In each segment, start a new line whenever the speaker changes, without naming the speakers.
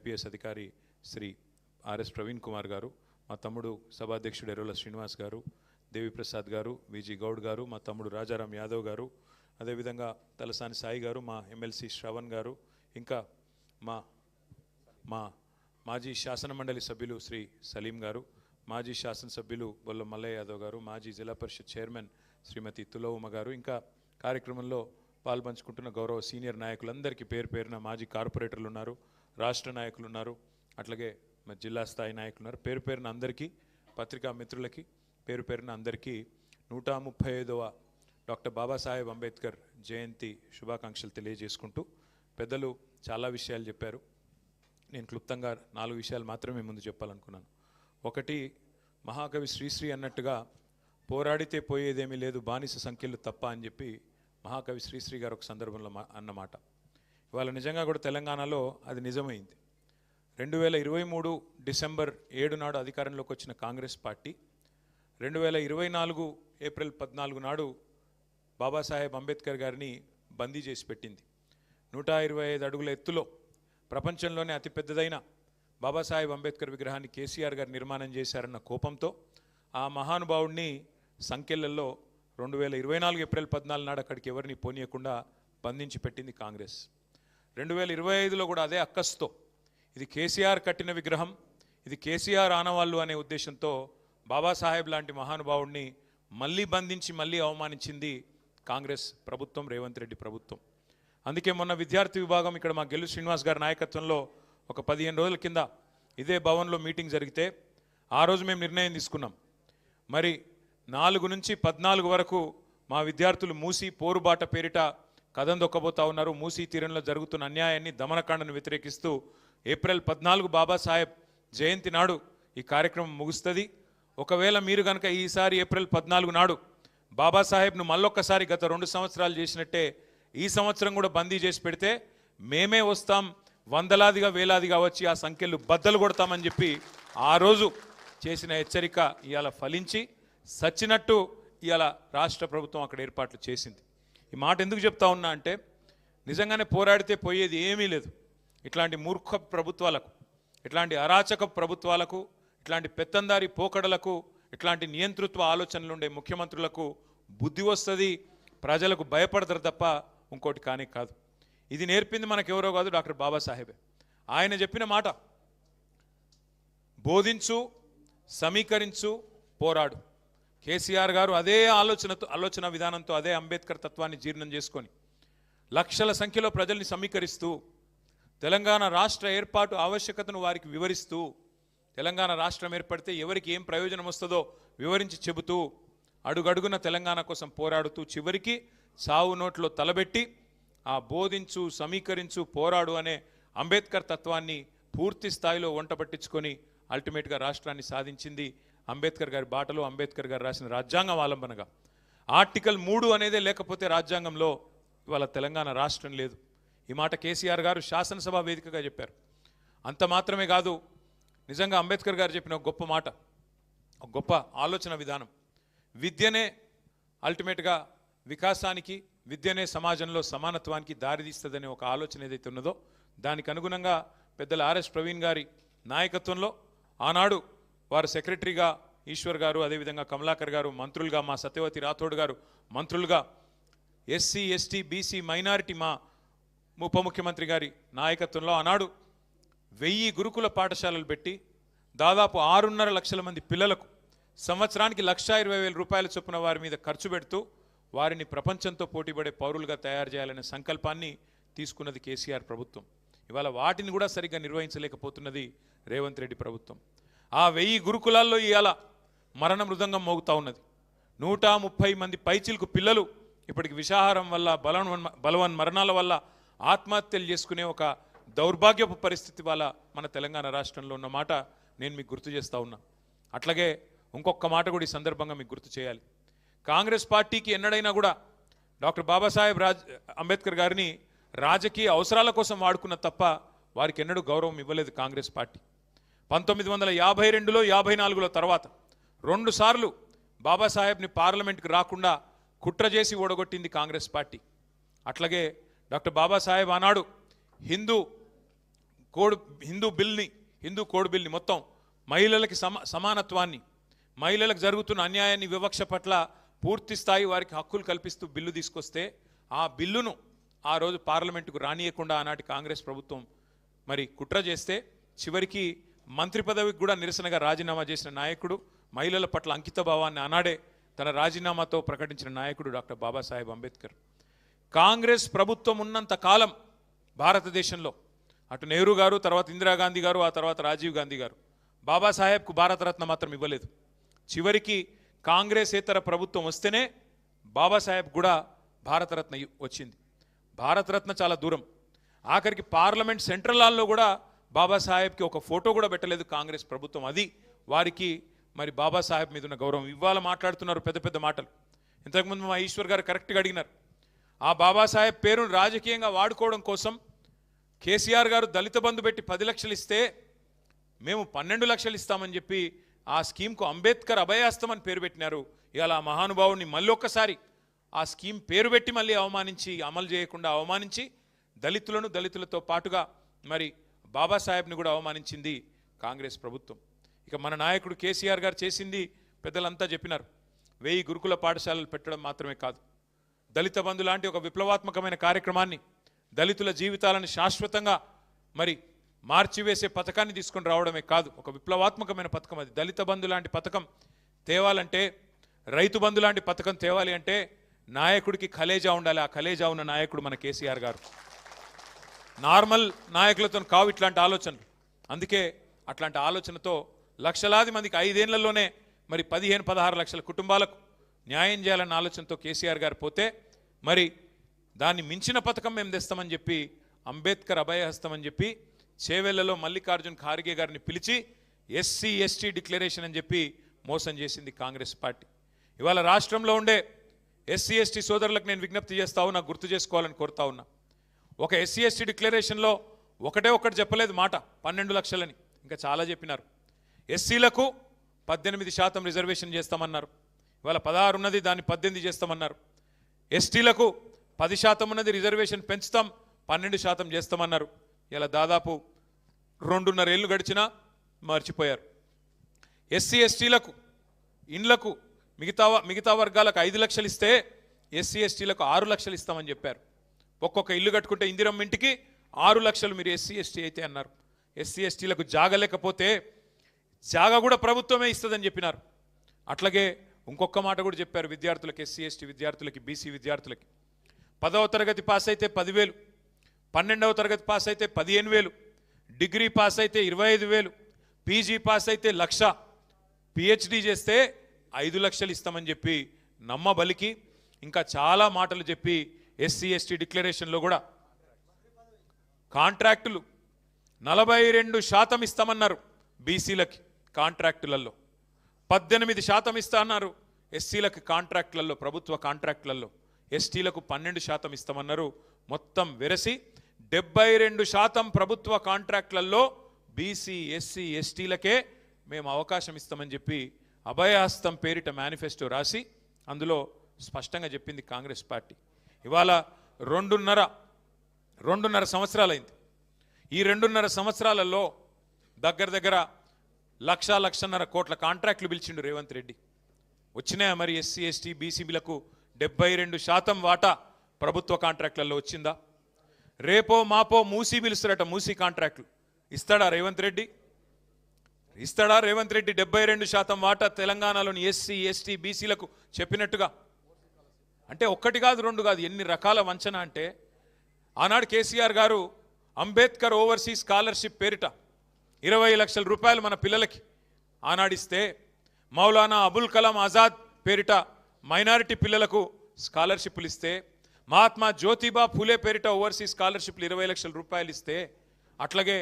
IPS అధికారి Shri RS Praveen Kumar గారు, మా తమ్ముడు సభాధ్యక్షుడు ఎర్రోల శ్రీనివాస్ గారు, దేవిప్రసాద్ గారు, విజీ గౌడ్ గారు, మా తమ్ముడు రాజారాం యాదవ్ గారు, అదేవిధంగా తలసాని సాయి గారు, మా ఎమ్మెల్సీ శ్రవణ్ గారు, ఇంకా మా మాజీ శాసనమండలి సభ్యులు శ్రీ సలీం గారు, మాజీ శాసనసభ్యులు బొల్ల మల్లయ్య యాదవ్ గారు, మాజీ జిల్లా పరిషత్ చైర్మన్ శ్రీమతి తులవుమ గారు, ఇంకా కార్యక్రమంలో పాల్పంచుకుంటున్న గౌరవ సీనియర్ నాయకులందరికీ పేరు పేరున మాజీ కార్పొరేటర్లు ఉన్నారు, రాష్ట్ర నాయకులు ఉన్నారు, అట్లాగే మా జిల్లా స్థాయి నాయకులు ఉన్నారు. పేరు పేరున అందరికీ, పత్రికా మిత్రులకి పేరు పేరున అందరికీ 135వ డాక్టర్ బాబాసాహెబ్ అంబేద్కర్ జయంతి శుభాకాంక్షలు తెలియజేసుకుంటూ, పెద్దలు చాలా విషయాలు చెప్పారు. నేను క్లుప్తంగా 4 విషయాలు మాత్రమే ముందు చెప్పాలనుకున్నాను. ఒకటి, మహాకవి శ్రీశ్రీ అన్నట్టుగా పోరాడితే పోయేదేమీ లేదు బానిస సంఖ్యలు తప్ప అని చెప్పి మహాకవి శ్రీశ్రీ గారు ఒక సందర్భంలో అన్నమాట. ఇవాళ నిజంగా కూడా తెలంగాణలో అది నిజమైంది. 2023 డిసెంబర్ 7 నాడు అధికారంలోకి వచ్చిన కాంగ్రెస్ పార్టీ 2024 ఏప్రిల్ 14 నాడు బాబాసాహెబ్ అంబేద్కర్ గారిని బందీ చేసి పెట్టింది. 125 అడుగుల ఎత్తులో ప్రపంచంలోనే అతిపెద్దదైన బాబాసాహెబ్ అంబేద్కర్ విగ్రహాన్ని కేసీఆర్ గారు నిర్మాణం చేశారన్న కోపంతో ఆ మహానుభావుడిని సంఖ్యలలో 2024 ఏప్రిల్ 14 నాడు అక్కడికి ఎవరిని పోనీయకుండా బంధించి పెట్టింది కాంగ్రెస్. 2025లో కూడా అదే అక్కస్తో ఇది కేసీఆర్ కట్టిన విగ్రహం, ఇది కేసీఆర్ ఆనవాళ్ళు అనే ఉద్దేశంతో బాబాసాహెబ్ లాంటి మహానుభావుడిని మళ్ళీ బంధించి మళ్ళీ అవమానించింది కాంగ్రెస్ ప్రభుత్వం, రేవంత్ రెడ్డి ప్రభుత్వం. అందుకే మొన్న విద్యార్థి విభాగం ఇక్కడ మా గెల్లు శ్రీనివాస్ గారి నాయకత్వంలో ఒక 15 రోజుల కింద ఇదే భవన్లో మీటింగ్ జరిగితే ఆ రోజు మేము నిర్ణయం తీసుకున్నాం. మరి 4 నుంచి 14 వరకు మా విద్యార్థులు మూసీ పోరుబాట పేరిట కథం దొక్కబోతా ఉన్నారు. మూసీ తీరంలో జరుగుతున్న అన్యాయాన్ని, దమనకాండను వ్యతిరేకిస్తూ ఏప్రిల్ 14 బాబాసాహెబ్ జయంతి నాడు ఈ కార్యక్రమం ముగుస్తుంది. ఒకవేళ మీరు కనుక ఈసారి ఏప్రిల్ 14 నాడు బాబాసాహెబ్ను మళ్ళొక్కసారి గత 2 సంవత్సరాలు చేసినట్టే ఈ సంవత్సరం కూడా బందీ చేసి పెడితే మేమే వస్తాం, వందలాదిగా వేలాదిగా వచ్చి ఆ సంఖ్యలు బద్దలు కొడతామని చెప్పి ఆ రోజు చేసిన హెచ్చరిక ఇవాళ ఫలించి సచ్చినట్టు ఇవాళ రాష్ట్ర ప్రభుత్వం అక్కడ ఏర్పాట్లు చేసింది. ఈ మాట ఎందుకు చెప్తా ఉన్నా అంటే నిజంగానే పోరాడితే పోయేది ఏమీ లేదు. ఇట్లాంటి మూర్ఖ ప్రభుత్వాలకు, ఇట్లాంటి అరాచక ప్రభుత్వాలకు, ఇట్లాంటి పెత్తందారి పోకడలకు, ఇట్లాంటి నియంతృత్వ ఆలోచనలు ఉండే ముఖ్యమంత్రులకు బుద్ధి వస్తుంది, ప్రజలకు భయపడతారు తప్ప ఇంకోటి కానీ కాదు. ఇది నేర్పింది మనకెవరో కాదు, డాక్టర్ బాబాసాహెబే. ఆయన చెప్పిన మాట బోధించు, సమీకరించు, పోరాడు. కేసీఆర్ గారు అదే ఆలోచన విధానంతో, అదే అంబేద్కర్ తత్వాన్ని జీర్ణం చేసుకొని లక్షల సంఖ్యలో ప్రజల్ని సమీకరిస్తూ తెలంగాణ రాష్ట్ర ఏర్పాటు ఆవశ్యకతను వారికి వివరిస్తూ, తెలంగాణ రాష్ట్రం ఏర్పడితే ఎవరికి ఏం ప్రయోజనం వస్తుందో వివరించి చెబుతూ, అడుగడుగున తెలంగాణ కోసం పోరాడుతూ చివరికి సావు నోట్లో తలబెట్టి ఆ బోధించు, సమీకరించు, పోరాడు అనే అంబేద్కర్ తత్వాన్ని పూర్తి స్థాయిలో వంట పట్టించుకొని అల్టిమేట్గా రాష్ట్రాన్ని సాధించింది అంబేద్కర్ గారి బాటలో, అంబేద్కర్ గారు రాసిన రాజ్యాంగం ఆలంబనగా. ఆర్టికల్ 3 అనేదే లేకపోతే రాజ్యాంగంలో ఇవాళ తెలంగాణ రాష్ట్రం లేదు. ఈ మాట కేసీఆర్ గారు శాసనసభ వేదికగా చెప్పారు. అంత మాత్రమే కాదు, నిజంగా అంబేద్కర్ గారు చెప్పిన ఒక గొప్ప మాట, ఒక గొప్ప ఆలోచన విధానం, విద్యనే అల్టిమేట్గా వికాసానికి, విద్యనే సమాజంలో సమానత్వానికి దారితీస్తుందనే ఒక ఆలోచన ఏదైతే ఉన్నదో దానికి అనుగుణంగా పెద్దల ఆర్ఎస్ ప్రవీణ్ గారి నాయకత్వంలో ఆనాడు వారు సెక్రటరీగా ఈశ్వర్ గారు, అదేవిధంగా కమలాకర్ గారు మంత్రులుగా, మా సత్యవతి రాథోడ్ గారు మంత్రులుగా, ఎస్సీ ఎస్టీ బీసీ మైనారిటీ మా ఉప ముఖ్యమంత్రి గారి నాయకత్వంలో ఆనాడు 1000 గురుకుల పాఠశాలలు పెట్టి దాదాపు 6.5 లక్షల మంది పిల్లలకు సంవత్సరానికి 1,20,000 రూపాయల చొప్పున వారి మీద ఖర్చు పెడుతూ వారిని ప్రపంచంతో పోటీపడే పౌరులుగా తయారు చేయాలనే సంకల్పాన్ని తీసుకున్నది కేసీఆర్ ప్రభుత్వం. ఇవాళ వాటిని కూడా సరిగ్గా నిర్వహించలేకపోతున్నది రేవంత్ రెడ్డి ప్రభుత్వం. ఆ 1000 గురుకులాల్లో ఇవాళ మరణ మృదంగం మోగుతూ ఉన్నది. 130 మంది పైచిలకు పిల్లలు ఇప్పటికి విషాహారం వల్ల, బలవన్ మరణాల వల్ల ఆత్మహత్యలు చేసుకునే ఒక దౌర్భాగ్యపు పరిస్థితి వల్ల మన తెలంగాణ రాష్ట్రంలో ఉన్న మాట నేను మీకు గుర్తు చేస్తూ ఉన్నా. అట్లాగే ఇంకొక మాట కూడా ఈ సందర్భంగా మీకు గుర్తు చేయాలి. కాంగ్రెస్ పార్టీకి ఎన్నడైనా కూడా డాక్టర్ బాబాసాహెబ్ అంబేద్కర్ గారిని రాజకీయ అవసరాల కోసం వాడుకున్న తప్ప వారికి ఎన్నడూ గౌరవం ఇవ్వలేదు కాంగ్రెస్ పార్టీ. 1952లో 54లో తర్వాత 2 సార్లు బాబాసాహెబ్ని పార్లమెంట్కి రాకుండా కుట్ర చేసి ఓడగొట్టింది కాంగ్రెస్ పార్టీ. అట్లాగే డాక్టర్ బాబాసాహెబ్ ఆనాడు హిందూ హిందూ కోడ్ బిల్ని మొత్తం మహిళలకి సమానత్వాన్ని, మహిళలకు జరుగుతున్న అన్యాయాన్ని, వివక్ష పట్ల పూర్తి స్థాయి వారికి హక్కులు కల్పిస్తూ బిల్లు తీసుకొస్తే ఆ బిల్లును ఆ రోజు పార్లమెంటుకు రానియకుండా ఆనాటి కాంగ్రెస్ ప్రభుత్వం మరి కుట్ర చేస్తే చివరికి మంత్రి పదవికి కూడా నిరసనగా రాజీనామా చేసిన నాయకుడు, మహిళల పట్ల అంకిత భావాన్ని ఆనాడే తన రాజీనామాతో ప్రకటించిన నాయకుడు డాక్టర్ బాబాసాహెబ్ అంబేద్కర్. కాంగ్రెస్ ప్రభుత్వం ఉన్నంత కాలం భారతదేశంలో అటు నెహ్రూ గారు, తర్వాత ఇందిరాగాంధీ గారు, ఆ తర్వాత రాజీవ్ గాంధీ గారు బాబాసాహెబ్కు భారతరత్న మాత్రం ఇవ్వలేదు. చివరికి కాంగ్రెసేతర ప్రభుత్వం వస్తేనే బాబాసాహెబ్ కూడా భారతరత్న వచ్చింది. భారతరత్న చాలా దూరం, ఆఖరికి పార్లమెంట్ సెంట్రల్ హాల్లో కూడా బాబాసాహెబ్కి ఒక ఫోటో కూడా పెట్టలేదు కాంగ్రెస్ ప్రభుత్వం. అది వారికి మరి బాబాసాహెబ్ మీద ఉన్న గౌరవం. ఇవాళ మాట్లాడుతున్నారు పెద్ద పెద్ద మాటలు. ఇంతకుముందు మా ఈశ్వర్ గారు కరెక్ట్గా అడిగినారు. ఆ బాబాసాహెబ్ పేరును రాజకీయంగా వాడుకోవడం కోసం కేసీఆర్ గారు దళిత బంధు పెట్టి 10 లక్షలు ఇస్తే మేము 12 లక్షలు ఇస్తామని చెప్పి ఆ స్కీమ్కు అంబేద్కర్ అభయాస్తం అని పేరు పెట్టినారు. ఇవాళ ఆ మహానుభావుని మళ్ళీ ఒక్కసారి ఆ స్కీమ్ పేరు పెట్టి మళ్ళీ అవమానించి, అమలు చేయకుండా అవమానించి దళితులతో పాటుగా మరి బాబాసాహెబ్ని కూడా అవమానించింది కాంగ్రెస్ ప్రభుత్వం. ఇక మన నాయకుడు కేసీఆర్ గారు చేసింది పెద్దలంతా చెప్పినారు. 1000 గురుకుల పాఠశాలలు పెట్టడం మాత్రమే కాదు, దళిత బంధు లాంటి ఒక విప్లవాత్మకమైన కార్యక్రమాన్ని, దళితుల జీవితాలను శాశ్వతంగా మరి మార్చివేసే పథకాన్ని తీసుకొని రావడమే కాదు, ఒక విప్లవాత్మకమైన పథకం అది. దళిత బంధు లాంటి పథకం తేవాలంటే, రైతు బంధు లాంటి పథకం తేవాలి అంటే నాయకుడికి కలేజా ఉండాలి. ఆ కలేజా ఉన్న నాయకుడు మన కేసీఆర్ గారు. నార్మల్ నాయకులతో కావు ఇట్లాంటి ఆలోచనలు. అందుకే అట్లాంటి ఆలోచనతో లక్షలాది మందికి 5 ఏళ్లలోనే మరి 15-16 లక్షల కుటుంబాలకు న్యాయం చేయాలన్న ఆలోచనతో కేసీఆర్ గారు పోతే మరి దాన్ని మించిన పథకం మేము తెస్తామని చెప్పి అంబేద్కర్ అభయహస్తం అని చెప్పి చేవెళ్లలో మల్లికార్జున్ ఖార్గే గారిని పిలిచి ఎస్సీ ఎస్టీ డిక్లరేషన్ అని చెప్పి మోసం చేసింది కాంగ్రెస్ పార్టీ. ఇవాళ రాష్ట్రంలో ఉండే ఎస్సీ ఎస్టీ సోదరులకు నేను విజ్ఞప్తి చేస్తా ఉన్నా, గుర్తు చేసుకోవాలని కోరుతా ఉన్నా. ఒక ఎస్సీ ఎస్టీ డిక్లరేషన్లో ఒకటి చెప్పలేదు మాట 12 లక్షలని, ఇంకా చాలా చెప్పినారు. ఎస్సీలకు 18% రిజర్వేషన్ చేస్తామన్నారు. ఇవాళ 16 ఉన్నది, దాన్ని 18 చేస్తామన్నారు. ఎస్టీలకు 10% ఉన్నది, రిజర్వేషన్ పెంచుతాం 12% చేస్తామన్నారు. ఇలా దాదాపు 2.5 ఏళ్ళు గడిచినా మర్చిపోయారు. ఎస్సీ ఎస్టీలకు ఇండ్లకు మిగతా వర్గాలకు 5 లక్షలు ఇస్తే ఎస్సీ ఎస్టీలకు 6 లక్షలు ఇస్తామని చెప్పారు. ఒక్కొక్క ఇల్లు కట్టుకుంటే ఇందిరమ్మ ఇంటికి 6 లక్షలు మీరు ఎస్సీ ఎస్టీ అయితే అన్నారు. ఎస్సీ ఎస్టీలకు జాగా లేకపోతే జాగా కూడా ప్రభుత్వమే ఇస్తుందని చెప్పినారు. అట్లాగే ఇంకొక మాట కూడా చెప్పారు విద్యార్థులకు, ఎస్సీ ఎస్టీ విద్యార్థులకి, బీసీ విద్యార్థులకి 10వ తరగతి పాస్ అయితే 10,000, 12వ తరగతి పాస్ అయితే 15,000, డిగ్రీ పాస్ అయితే 25,000, పీజీ పాస్ అయితే 1,00,000, పిహెచ్డి చేస్తే 5 లక్షలు ఇస్తామని చెప్పి నమ్మబలికి ఇంకా చాలా మాటలు చెప్పి ఎస్సీ ఎస్టీ డిక్లరేషన్లో కూడా కాంట్రాక్టులు 42% ఇస్తామన్నారు. బీసీలకి కాంట్రాక్టులలో 18% ఇస్తా అన్నారు. ఎస్సీలకు కాంట్రాక్టులలో, ప్రభుత్వ కాంట్రాక్టులలో, ఎస్టీలకు 12% ఇస్తామన్నారు. మొత్తం వెరసి 72% ప్రభుత్వ కాంట్రాక్టులలో బీసీ ఎస్సీ ఎస్టీలకే మేము అవకాశం ఇస్తామని చెప్పి అభయహస్తం పేరిట మేనిఫెస్టో రాసి అందులో స్పష్టంగా చెప్పింది కాంగ్రెస్ పార్టీ. ఇవాళ 2.5 సంవత్సరాలైంది. ఈ 2.5 సంవత్సరాలలో దగ్గర 1,00,00,000 కోట్ల కాంట్రాక్టులు పిలిచిండు రేవంత్ రెడ్డి. వచ్చినాయా మరి ఎస్సీ ఎస్టీ బీసీబీలకు 72% వాటా ప్రభుత్వ కాంట్రాక్టులలో వచ్చిందా? రేపో మాపో మూసీ పిలుస్తారట, మూసీ కాంట్రాక్టులు ఇస్తాడా రేవంత్ రెడ్డి? 72% వాటా తెలంగాణలోని ఎస్సీ ఎస్టీ బీసీలకు చెప్పినట్టుగా? అంటే 1 కాదు 2 కాదు, ఎన్ని రకాల వంచన అంటే ఆనాడు కేసీఆర్ గారు అంబేద్కర్ ఓవర్సీస్ స్కాలర్షిప్ పేరిట 20 లక్షల రూపాయలు మన పిల్లలకి ఆనాడిస్తే, మౌలానా అబుల్ కలాం ఆజాద్ పేరిట మైనారిటీ పిల్లలకు స్కాలర్షిప్లు ఇస్తే, మహాత్మా జ్యోతిబా ఫూలే పేరిట ఓవర్సీస్ స్కాలర్షిప్లు 20 లక్షల రూపాయలు ఇస్తే, అట్లాగే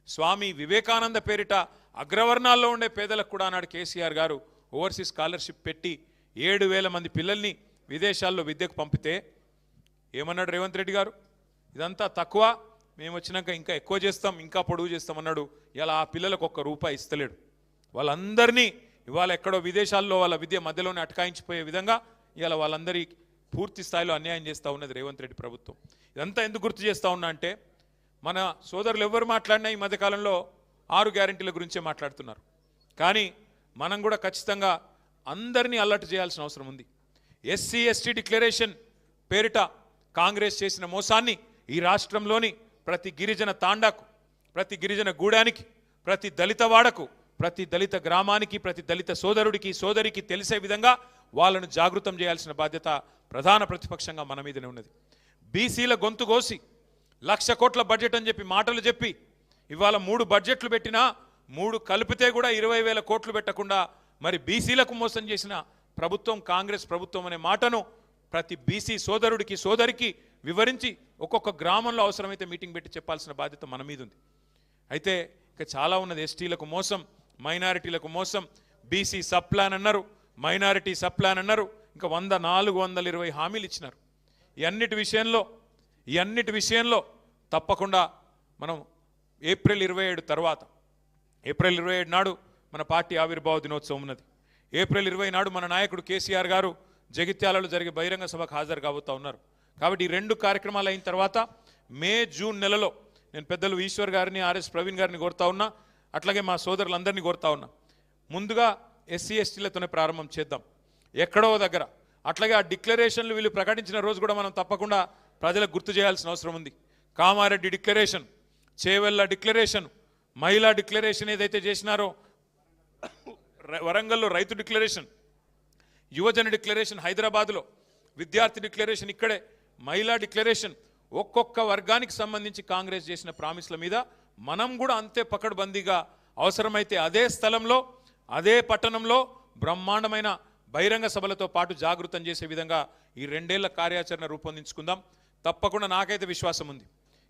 స్వామి వివేకానంద పేరిట అగ్రవర్ణాల్లో ఉండే పేదలకు కూడా ఆనాడు కేసీఆర్ గారు ఓవర్సీస్ స్కాలర్షిప్ పెట్టి 7,000 మంది పిల్లల్ని విదేశాల్లో విద్యకు పంపితే ఏమన్నాడు రేవంత్ రెడ్డి గారు? ఇదంతా తక్కువ, మేము వచ్చినాక ఇంకా ఎక్కువ చేస్తాం, ఇంకా పొడుగు చేస్తామన్నాడు. ఇలా ఆ పిల్లలకు ₹1 ఇస్తలేడు. వాళ్ళందరినీ ఇవాళ ఎక్కడో విదేశాల్లో వాళ్ళ విద్య మధ్యలోనే అటకాయించిపోయే విధంగా ఇవాళ వాళ్ళందరి పూర్తి స్థాయిలో అన్యాయం చేస్తూ ఉన్నది రేవంత్ రెడ్డి ప్రభుత్వం. ఇదంతా ఎందుకు గుర్తు చేస్తూ ఉన్నా అంటే మన సోదరులు ఎవరు మాట్లాడినా ఈ మధ్యకాలంలో 6 గ్యారెంటీల గురించే మాట్లాడుతున్నారు. కానీ మనం కూడా ఖచ్చితంగా అందరినీ అలర్ట్ చేయాల్సిన అవసరం ఉంది. ఎస్సీ ఎస్టీ డిక్లరేషన్ పేరిట కాంగ్రెస్ చేసిన మోసాన్ని ఈ రాష్ట్రంలోని ప్రతి గిరిజన తాండాకు, ప్రతి గిరిజన గూడానికి, ప్రతి దళిత వాడకు, ప్రతి దళిత గ్రామానికి, ప్రతి దళిత సోదరుడికి సోదరికి తెలిసే విధంగా వాళ్ళను జాగృతం చేయాల్సిన బాధ్యత ప్రధాన ప్రతిపక్షంగా మన మీదనే ఉన్నది. బీసీల గొంతు కోసి 1,00,000 కోట్ల బడ్జెట్ అని చెప్పి మాటలు చెప్పి ఇవాళ 3 బడ్జెట్లు పెట్టినా 3 కలిపితే కూడా 20,000 కోట్లు పెట్టకుండా మరి బీసీలకు మోసం చేసిన ప్రభుత్వం కాంగ్రెస్ ప్రభుత్వం అనే మాటను ప్రతి బీసీ సోదరుడికి సోదరికి వివరించి ఒక్కొక్క గ్రామంలో అవసరమైతే మీటింగ్ పెట్టి చెప్పాల్సిన బాధ్యత మన మీద ఉంది. అయితే ఇక చాలా ఉన్నది. ఎస్టీలకు మోసం, మైనారిటీలకు మోసం, బీసీ సబ్ ప్లాన్ అన్నారు, మైనారిటీ సబ్ ప్లాన్ అన్నారు, ఇంకా 420 హామీలు ఇచ్చినారు. ఈ అన్నిటి విషయంలో తప్పకుండా మనం ఏప్రిల్ 27 తర్వాత, ఏప్రిల్ 27 నాడు మన పార్టీ ఆవిర్భావ దినోత్సవం ఉన్నది. ఏప్రిల్ 20 నాడు మన నాయకుడు కేసీఆర్ గారు జగిత్యాలలో జరిగే బహిరంగ సభకు హాజరు కాబోతా ఉన్నారు. కాబట్టి ఈ 2 కార్యక్రమాలు అయిన తర్వాత మే జూన్ నెలలో నేను పెద్దలు ఈశ్వర్ గారిని, ఆర్ఎస్ ప్రవీణ్ గారిని కోరుతా ఉన్నా, అట్లాగే మా సోదరులందరినీ కోరుతా ఉన్నా, ముందుగా ఎస్సీ ఎస్టీలతోనే ప్రారంభం చేద్దాం ఎక్కడో దగ్గర. అట్లాగే ఆ డిక్లరేషన్లు వీళ్ళు ప్రకటించిన రోజు కూడా మనం తప్పకుండా ప్రజలకు గుర్తు చేయాల్సిన అవసరం ఉంది. కామారెడ్డి డిక్లరేషన్, చేవెళ్ళ డిక్లరేషన్, మహిళా డిక్లరేషన్ ఏదైతే చేసినారో, వరంగల్లో రైతు డిక్లరేషన్, యువజన డిక్లరేషన్ హైదరాబాద్లో, విద్యార్థి డిక్లరేషన్ ఇక్కడే, మహిళా డిక్లరేషన్, ఒక్కొక్క వర్గానికి సంబంధించి కాంగ్రెస్ చేసిన ప్రామిస్ల మీద మనం కూడా అంతే పకడ్బందీగా అవసరమైతే అదే స్థలంలో అదే పట్టణంలో బ్రహ్మాండమైన బహిరంగ సభలతో పాటు జాగృతం చేసే విధంగా ఈ 2 ఏళ్ల కార్యాచరణ రూపొందించుకుందాం. తప్పకుండా నాకైతే విశ్వాసం ఉంది.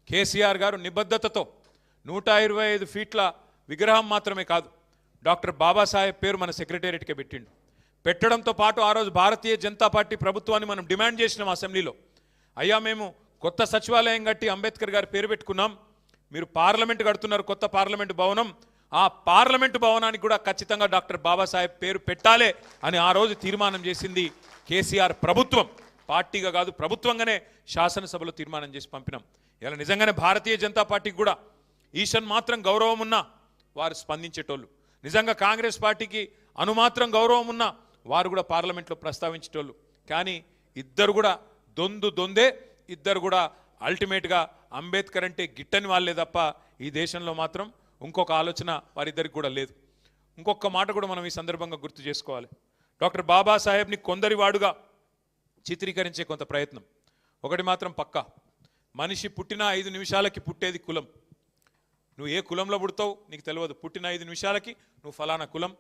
కేసీఆర్ గారు నిబద్ధతతో 125 ఫీట్ల విగ్రహం మాత్రమే కాదు, డాక్టర్ బాబాసాహెబ్ పేరు మన సెక్రటేరియట్కే పెట్టడంతో పాటు ఆ రోజు భారతీయ జనతా పార్టీ ప్రభుత్వాన్ని మనం డిమాండ్ చేసినాం అసెంబ్లీలో. అయ్యా మేము కొత్త సచివాలయం కట్టి అంబేద్కర్ గారి పేరు పెట్టుకున్నాం, మీరు పార్లమెంట్ కడుతున్నారు, కొత్త పార్లమెంటు భవనం, ఆ పార్లమెంటు భవనానికి కూడా ఖచ్చితంగా డాక్టర్ బాబాసాహెబ్ పేరు పెట్టాలి అని ఆ రోజు తీర్మానం చేసింది కేసీఆర్ ప్రభుత్వం. పార్టీగా కాదు, ప్రభుత్వంగానే శాసనసభలో తీర్మానం చేసి పంపినాం. ఇలా నిజంగానే భారతీయ జనతా పార్టీకి కూడా ఈషన్ మాత్రం గౌరవం ఉన్నా వారు స్పందించేటోళ్ళు, నిజంగా కాంగ్రెస్ పార్టీకి అనుమాత్రం గౌరవం ఉన్నా వారు కూడా పార్లమెంట్లో ప్రస్తావించేటోళ్ళు. కానీ ఇద్దరు కూడా దొందే, ఇద్దరు కూడా అల్టిమేట్గా అంబేద్కర్ అంటే గిట్టని వాళ్ళే తప్ప ఈ దేశంలో మాత్రం ఇంకొక ఆలోచన వారిద్దరికి కూడా లేదు. ఇంకొక మాట కూడా మనం ఈ సందర్భంగా గుర్తు చేసుకోవాలి. డాక్టర్ బాబాసాహెబ్ని కొందరి వాడుగా చిత్రీకరించే కొంత ప్రయత్నం. ఒకటి మాత్రం పక్కా, మనిషి పుట్టిన 5 నిమిషాలకి పుట్టేది కులం. నువ్వు ఏ కులంలో పుడతావు నీకు తెలియదు. పుట్టిన 5 నిమిషాలకి నువ్వు ఫలానా కులం,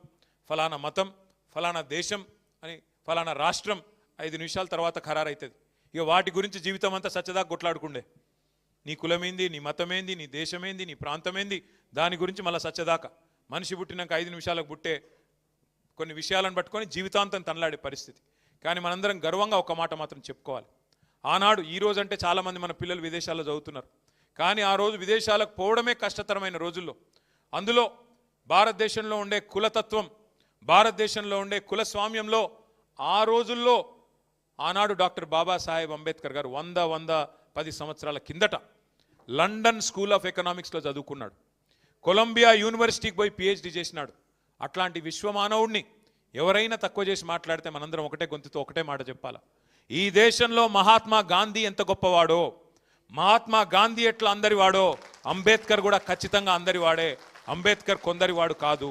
ఫలానా మతం, ఫలానా దేశం అని, ఫలానా రాష్ట్రం 5 నిమిషాల తర్వాత ఖరారైతుంది. ఇక వాటి గురించి జీవితం అంతా సచ్చదాకా కొట్లాడుకుండే. నీ కులమేంది, నీ మతమేంది, నీ దేశమేంది, నీ ప్రాంతమేంది, దాని గురించి మళ్ళీ సచ్చదాకా. మనిషి పుట్టినాక 5 నిమిషాలకు పుట్టే కొన్ని విషయాలను పట్టుకొని జీవితాంతం తనలాడే పరిస్థితి. కానీ మనందరం గర్వంగా ఒక మాట మాత్రం చెప్పుకోవాలి. ఆనాడు ఈ రోజు అంటే చాలామంది మన పిల్లలు విదేశాల్లో చదువుతున్నారు, కానీ ఆ రోజు విదేశాలకు పోవడమే కష్టతరమైన రోజుల్లో, అందులో భారతదేశంలో ఉండే కులతత్వం, భారతదేశంలో ఉండే కులస్వామ్యంలో ఆ రోజుల్లో ఆనాడు డాక్టర్ బాబాసాహెబ్ అంబేద్కర్ గారు 110 సంవత్సరాల కిందట లండన్ స్కూల్ ఆఫ్ ఎకనామిక్స్లో చదువుకున్నాడు, కొలంబియా యూనివర్సిటీకి పోయి పిహెచ్డి చేసినాడు. అట్లాంటి విశ్వమానవుడిని ఎవరైనా తక్కువ చేసి మాట్లాడితే మనందరం ఒకటే గొంతుతో ఒకటే మాట చెప్పాలా, ఈ దేశంలో మహాత్మా గాంధీ ఎంత గొప్పవాడో, మహాత్మా గాంధీ ఎట్లా అందరివాడో, అంబేద్కర్ కూడా ఖచ్చితంగా అందరివాడే. అంబేద్కర్ కొందరివాడు కాదు.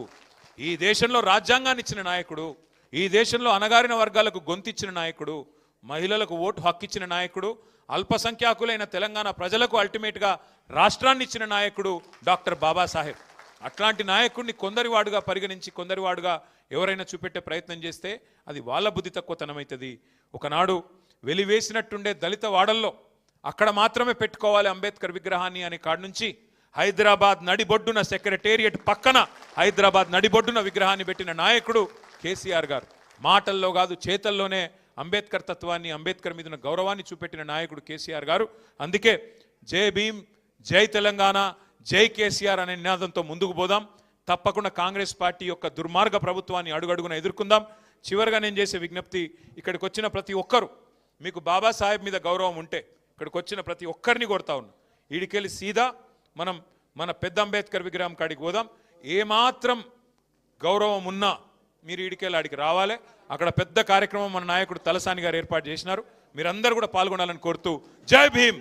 ఈ దేశంలో రాజ్యాంగాన్ని ఇచ్చిన నాయకుడు, ఈ దేశంలో అణగారిన వర్గాలకు గొంతిచ్చిన నాయకుడు, మహిళలకు ఓటు హక్కు ఇచ్చిన నాయకుడు, అల్పసంఖ్యాకులైన తెలంగాణ ప్రజలకు అల్టిమేట్గా రాష్ట్రాన్ని ఇచ్చిన నాయకుడు డాక్టర్ బాబాసాహెబ్. అట్లాంటి నాయకుడిని కొందరివాడుగా పరిగణించి కొందరివాడుగా ఎవరైనా చూపెట్టే ప్రయత్నం చేస్తే అది వాళ్ళ బుద్ధి తక్కువతనమవుతుంది. ఒకనాడు వెలివేసినట్టుండే దళిత వాడల్లో అక్కడ మాత్రమే పెట్టుకోవాలి అంబేద్కర్ విగ్రహాన్ని అనే కాడి నుంచి హైదరాబాద్ నడిబొడ్డున సెక్రటేరియట్ పక్కన హైదరాబాద్ నడిబొడ్డున విగ్రహాన్ని పెట్టిన నాయకుడు కేసీఆర్ గారు. మాటల్లో కాదు చేతల్లోనే అంబేద్కర్ తత్వాన్ని, అంబేద్కర్ మీద గౌరవాన్ని చూపెట్టిన నాయకుడు కేసీఆర్ గారు. అందుకే జై భీమ్, జై తెలంగాణ, జై కేసీఆర్ అనే నినాదంతో ముందుకు పోదాం. తప్పకుండా కాంగ్రెస్ పార్టీ యొక్క దుర్మార్గ ప్రభుత్వాన్ని అడుగడుగున ఎదుర్కొందాం. చివరిగా నేను చేసే విజ్ఞప్తి, ఇక్కడికి వచ్చిన ప్రతి ఒక్కరు, మీకు బాబాసాహెబ్ మీద గౌరవం ఉంటే ఇక్కడికి వచ్చిన ప్రతి ఒక్కరిని కొడతా ఉన్నా, ఈడికెళ్ళి సీదా మనం మన పెద్ద అంబేద్కర్ విగ్రహం కాడికి పోదాం. ఏమాత్రం గౌరవం ఉన్నా మీరు ఈడికెళ్ళి ఆడికి రావాలి. అక్కడ పెద్ద కార్యక్రమం మన నాయకుడు తలసాని గారు ఏర్పాటు చేసినారు. మీరందరూ కూడా పాల్గొనాలని కోరుతూ జై భీమ్.